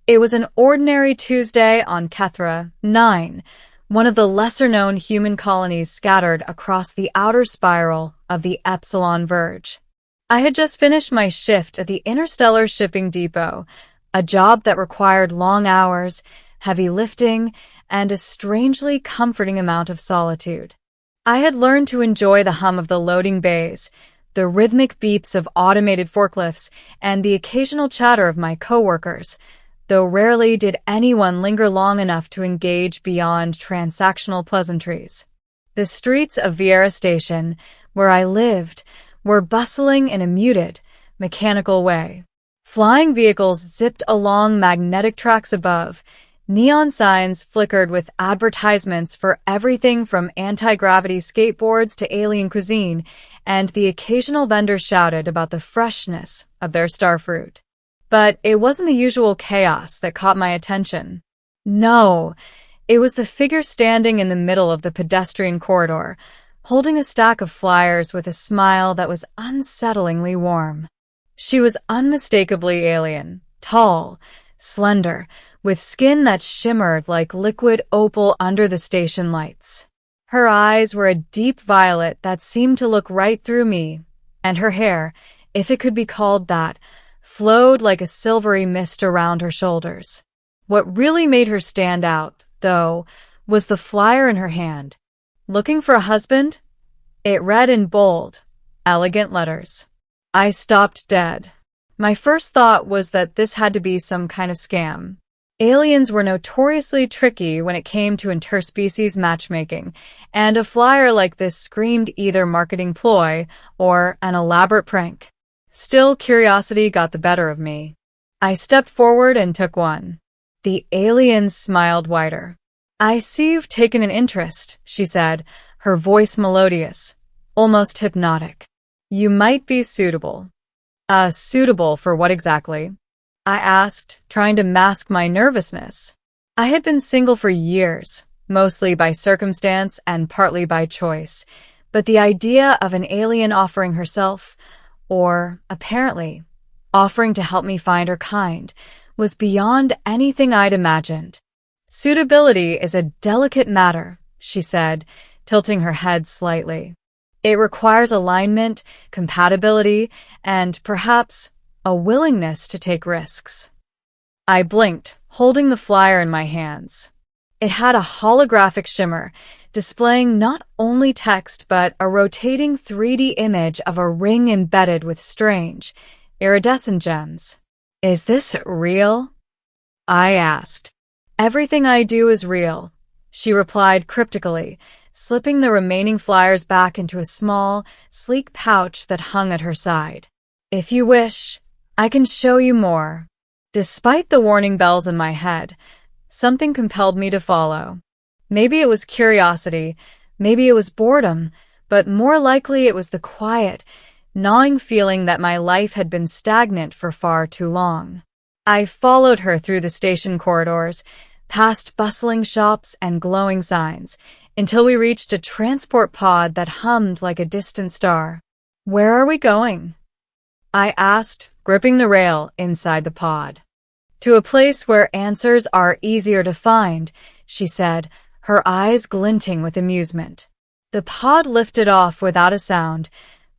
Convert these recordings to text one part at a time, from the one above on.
It was an ordinary Tuesday on Kethra 9, one of the lesser-known human colonies scattered across the outer spiral of the Epsilon Verge. I had just finished my shift at the Interstellar shipping depot, a job that required long hours, heavy lifting, and a strangely comforting amount of solitude. I had learned to enjoy the hum of the loading bays, the rhythmic beeps of automated forklifts, and the occasional chatter of my coworkers, though rarely did anyone linger long enough to engage beyond transactional pleasantries. The streets of Vieira Station, where I lived, were bustling in a muted, mechanical way. Flying vehicles zipped along magnetic tracks above. Neon signs flickered with advertisements for everything from anti-gravity skateboards to alien cuisine, and the occasional vendor shouted about the freshness of their starfruit. But it wasn't the usual chaos that caught my attention. No, it was the figure standing in the middle of the pedestrian corridor, holding a stack of flyers with a smile that was unsettlingly warm. She was unmistakably alien, tall, slender, with skin that shimmered like liquid opal under the station lights. Her eyes were a deep violet that seemed to look right through me, and her hair, if it could be called that, flowed like a silvery mist around her shoulders. What really made her stand out, though, was the flyer in her hand. "Looking for a husband?" It read in bold, elegant letters. I stopped dead. My first thought was that this had to be some kind of scam. Aliens were notoriously tricky when it came to interspecies matchmaking, and a flyer like this screamed either marketing ploy or an elaborate prank. Still, curiosity got the better of me. I stepped forward and took one. The alien smiled wider. "I see you've taken an interest," she said, her voice melodious, almost hypnotic. "You might be suitable." Suitable for what exactly?" I asked, trying to mask my nervousness. I had been single for years, mostly by circumstance and partly by choice, but the idea of an alien offering herself, or, apparently, offering to help me find her kind, was beyond anything I'd imagined. "Suitability is a delicate matter," she said, tilting her head slightly. "It requires alignment, compatibility, and, perhaps, a willingness to take risks." I blinked, holding the flyer in my hands. It had a holographic shimmer, displaying not only text but a rotating 3D image of a ring embedded with strange, iridescent gems. "Is this real?" I asked. "Everything I do is real," she replied cryptically, slipping the remaining flyers back into a small, sleek pouch that hung at her side. "If you wish, I can show you more." Despite the warning bells in my head, something compelled me to follow. Maybe it was curiosity, maybe it was boredom, but more likely it was the quiet, gnawing feeling that my life had been stagnant for far too long. I followed her through the station corridors, past bustling shops and glowing signs, until we reached a transport pod that hummed like a distant star. "Where are we going?" I asked, gripping the rail inside the pod. "To a place where answers are easier to find," she said, her eyes glinting with amusement. The pod lifted off without a sound,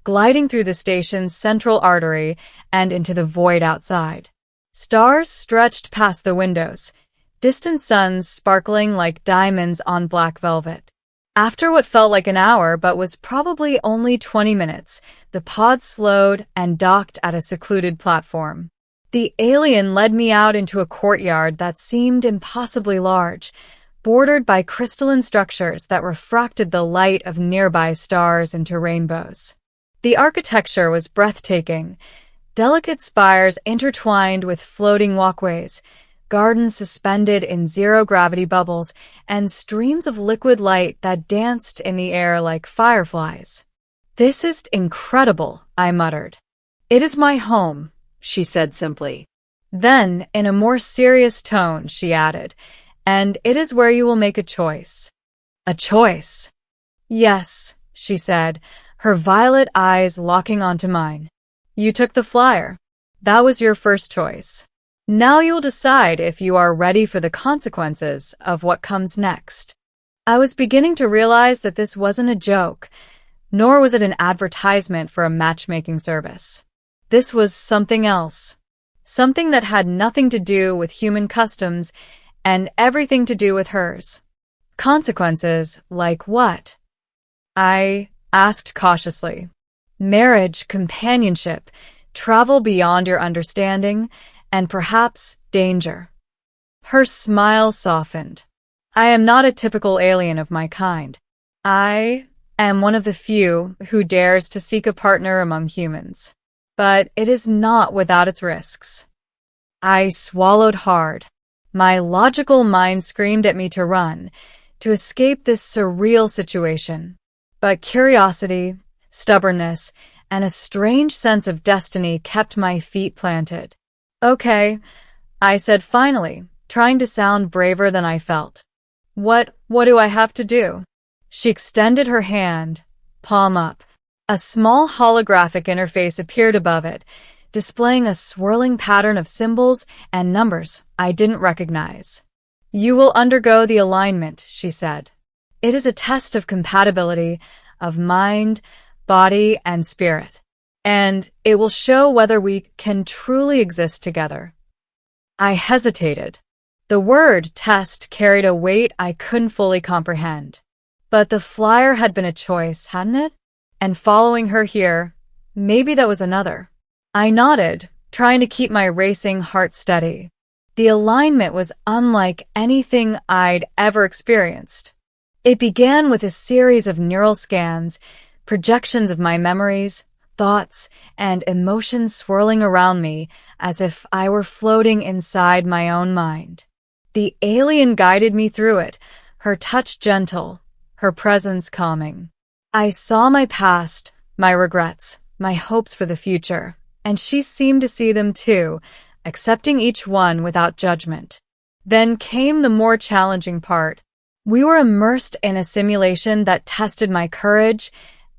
gliding through the station's central artery and into the void outside. Stars stretched past the windows, distant suns sparkling like diamonds on black velvet. After what felt like an hour but was probably only 20 minutes, the pod slowed and docked at a secluded platform. The alien led me out into a courtyard that seemed impossibly large, bordered by crystalline structures that refracted the light of nearby stars into rainbows. The architecture was breathtaking, delicate spires intertwined with floating walkways, gardens suspended in zero-gravity bubbles, and streams of liquid light that danced in the air like fireflies. "This is incredible," I muttered. "It is my home," she said simply. Then, in a more serious tone, she added, "And it is where you will make a choice." "A choice?" "Yes," she said, her violet eyes locking onto mine. "You took the flyer. That was your first choice. Now you'll decide if you are ready for the consequences of what comes next. I was beginning to realize that this wasn't a joke, nor was it an advertisement for a matchmaking service. This was something else. Something that had nothing to do with human customs and everything to do with hers. Consequences like what? I asked cautiously. Marriage, companionship, travel beyond your understanding, and perhaps danger. Her smile softened. I am not a typical alien of my kind. I am one of the few who dares to seek a partner among humans. But it is not without its risks. I swallowed hard. My logical mind screamed at me to run, to escape this surreal situation. But curiosity, stubbornness, and a strange sense of destiny kept my feet planted. Okay, I said finally, trying to sound braver than I felt. What do I have to do? She extended her hand, palm up. A small holographic interface appeared above it, displaying a swirling pattern of symbols and numbers I didn't recognize. You will undergo the alignment, she said. It is a test of compatibility of mind, body, and spirit, and it will show whether we can truly exist together. I hesitated. The word test carried a weight I couldn't fully comprehend. But the flyer had been a choice, hadn't it? And following her here, maybe that was another. I nodded, trying to keep my racing heart steady. The alignment was unlike anything I'd ever experienced. It began with a series of neural scans, projections of my memories, thoughts, and emotions swirling around me as if I were floating inside my own mind. The alien guided me through it, her touch gentle, her presence calming. I saw my past, my regrets, my hopes for the future, and she seemed to see them too, accepting each one without judgment. Then came the more challenging part. We were immersed in a simulation that tested my courage,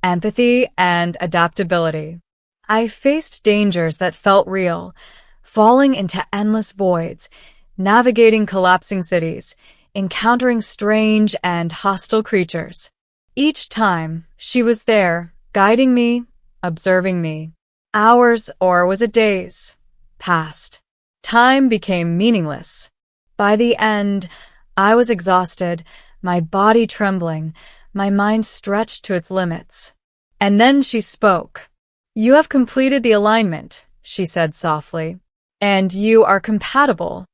empathy, and adaptability. I faced dangers that felt real, falling into endless voids, navigating collapsing cities, encountering strange and hostile creatures. Each time, she was there, guiding me, observing me. Hours, or was it days, passed. Time became meaningless. By the end, I was exhausted, my body trembling, my mind stretched to its limits. And then she spoke. You have completed the alignment, she said softly. And you are compatible.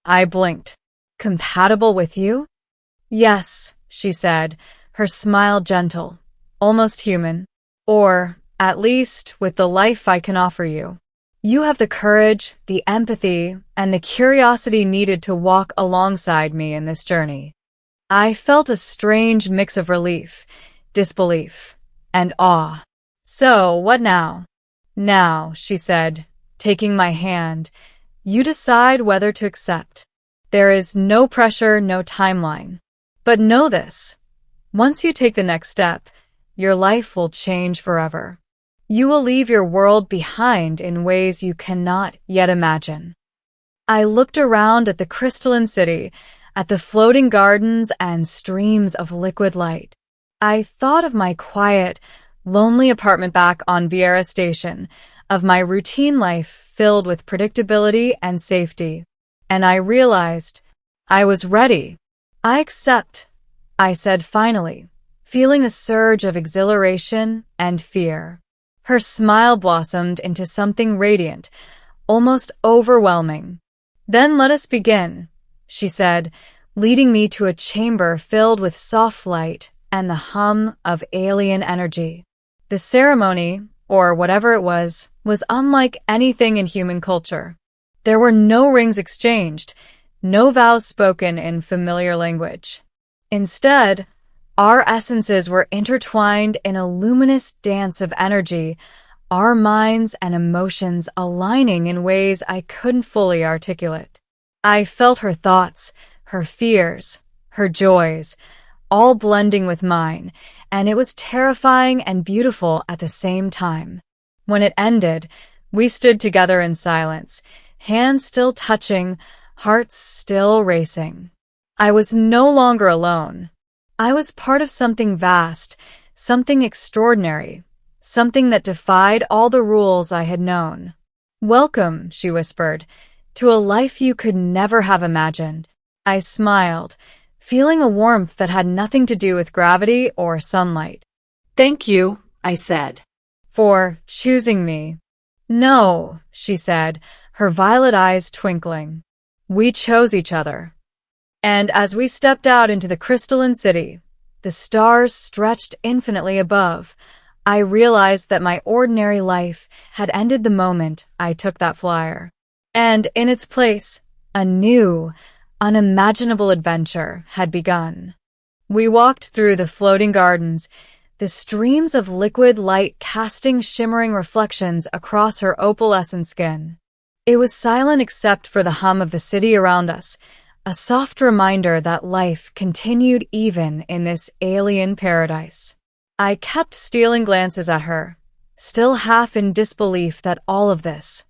I blinked. Compatible with you? Yes, she said, her smile gentle, almost human. Or, at least, with the life I can offer you. You have the courage, the empathy, and the curiosity needed to walk alongside me in this journey. I felt a strange mix of relief, disbelief, and awe. So, what now? Now, she said, taking my hand, you decide whether to accept. There is no pressure, no timeline. But know this. Once you take the next step, your life will change forever. You will leave your world behind in ways you cannot yet imagine. I looked around at the crystalline city, at the floating gardens and streams of liquid light. I thought of my quiet, lonely apartment back on Vieira Station, of my routine life filled with predictability and safety. And I realized I was ready. I accept, I said finally, feeling a surge of exhilaration and fear. Her smile blossomed into something radiant, almost overwhelming. Then let us begin, she said, leading me to a chamber filled with soft light and the hum of alien energy. The ceremony, or whatever it was unlike anything in human culture. There were no rings exchanged, no vows spoken in familiar language. Instead, our essences were intertwined in a luminous dance of energy, our minds and emotions aligning in ways I couldn't fully articulate. I felt her thoughts, her fears, her joys, all blending with mine, and it was terrifying and beautiful at the same time. When it ended, we stood together in silence, hands still touching, hearts still racing. I was no longer alone. I was part of something vast, something extraordinary, something that defied all the rules I had known. "Welcome," she whispered, "to a life you could never have imagined." I smiled, feeling a warmth that had nothing to do with gravity or sunlight. "Thank you," I said. "For choosing me." "No," she said, her violet eyes twinkling. "We chose each other." And as we stepped out into the crystalline city, the stars stretched infinitely above, I realized that my ordinary life had ended the moment I took that flyer. And in its place, a new, unimaginable adventure had begun. We walked through the floating gardens, the streams of liquid light casting shimmering reflections across her opalescent skin. It was silent except for the hum of the city around us, a soft reminder that life continued even in this alien paradise. I kept stealing glances at her, still half in disbelief that all of this,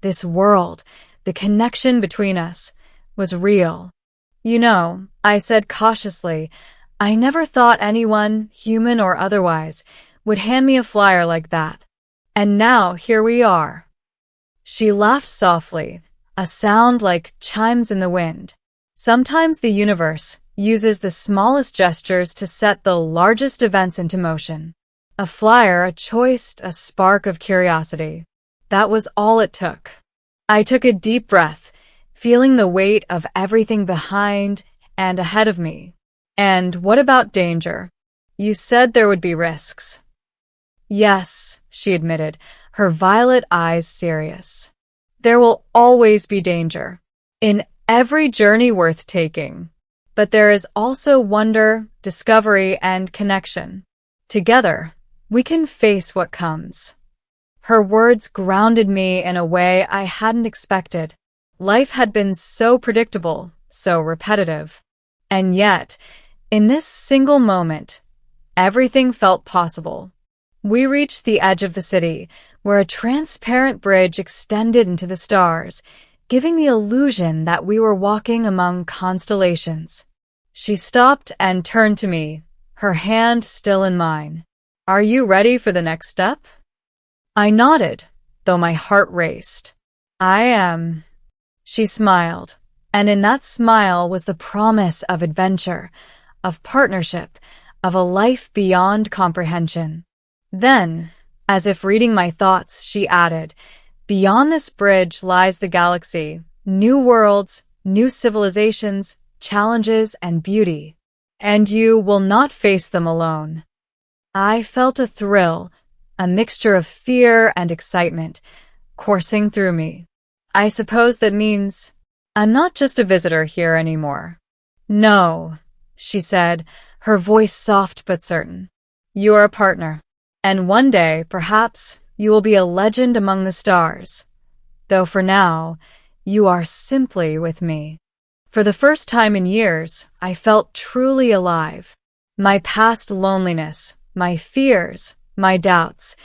this world, the connection between us, was real. "You know," I said cautiously, "I never thought anyone, human or otherwise, would hand me a flyer like that. And now here we are." She laughed softly, a sound like chimes in the wind. Sometimes the universe uses the smallest gestures to set the largest events into motion. A flyer, a choice, a spark of curiosity. That was all it took. I took a deep breath, feeling the weight of everything behind and ahead of me. "And what about danger? You said there would be risks." "Yes," she admitted, her violet eyes serious. "There will always be danger, in every journey worth taking. But there is also wonder, discovery, and connection. Together, we can face what comes." Her words grounded me in a way I hadn't expected. Life had been so predictable, so repetitive. And yet, in this single moment, everything felt possible. We reached the edge of the city, where a transparent bridge extended into the stars, giving the illusion that we were walking among constellations. She stopped and turned to me, her hand still in mine. "Are you ready for the next step?" I nodded, though my heart raced. "I am." She smiled, and in that smile was the promise of adventure, of partnership, of a life beyond comprehension. Then, as if reading my thoughts, she added, "Beyond this bridge lies the galaxy, new worlds, new civilizations, challenges, and beauty. And you will not face them alone." I felt a thrill, a mixture of fear and excitement, coursing through me. "I suppose that means I'm not just a visitor here anymore." "No," she said, her voice soft but certain. "You are a partner. And one day, perhaps, you will be a legend among the stars. Though for now, you are simply with me." For the first time in years, I felt truly alive. My past loneliness, my fears, my doubts,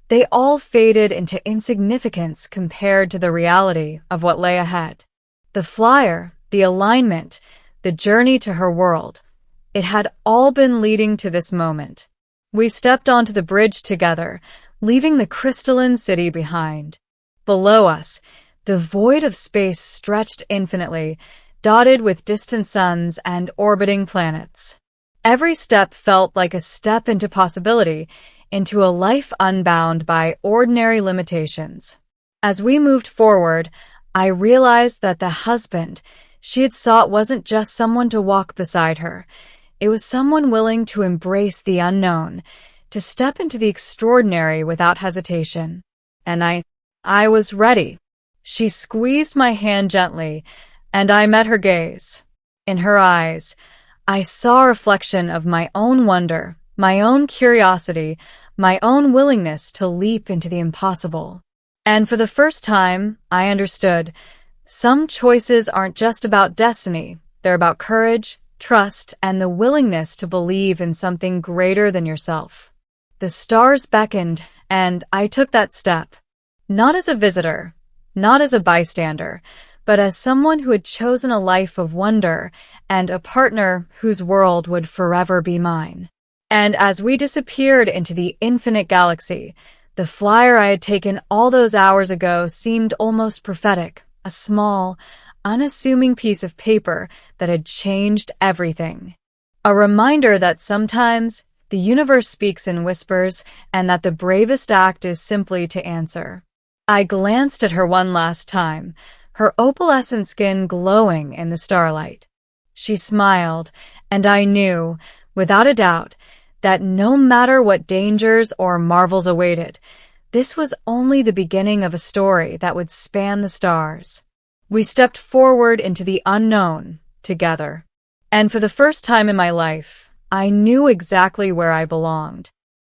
they all faded into insignificance compared to the reality of what lay ahead. The flyer, the alignment, the journey to her world, it had all been leading to this moment. We stepped onto the bridge together, leaving the crystalline city behind. Below us, the void of space stretched infinitely, dotted with distant suns and orbiting planets. Every step felt like a step into possibility, into a life unbound by ordinary limitations. As we moved forward, I realized that the husband she had sought wasn't just someone to walk beside her. It was someone willing to embrace the unknown, to step into the extraordinary without hesitation. And I was ready. She squeezed my hand gently, and I met her gaze. In her eyes, I saw a reflection of my own wonder, my own curiosity, my own willingness to leap into the impossible. And for the first time, I understood, some choices aren't just about destiny, they're about courage, trust, and the willingness to believe in something greater than yourself. The stars beckoned, and I took that step. Not as a visitor, not as a bystander, but as someone who had chosen a life of wonder and a partner whose world would forever be mine. And as we disappeared into the infinite galaxy, the flyer I had taken all those hours ago seemed almost prophetic, a small, unassuming piece of paper that had changed everything. A reminder that sometimes the universe speaks in whispers and that the bravest act is simply to answer. I glanced at her one last time, her opalescent skin glowing in the starlight. She smiled, and I knew, without a doubt, that no matter what dangers or marvels awaited, this was only the beginning of a story that would span the stars. We stepped forward into the unknown together. And for the first time in my life, I knew exactly where I belonged.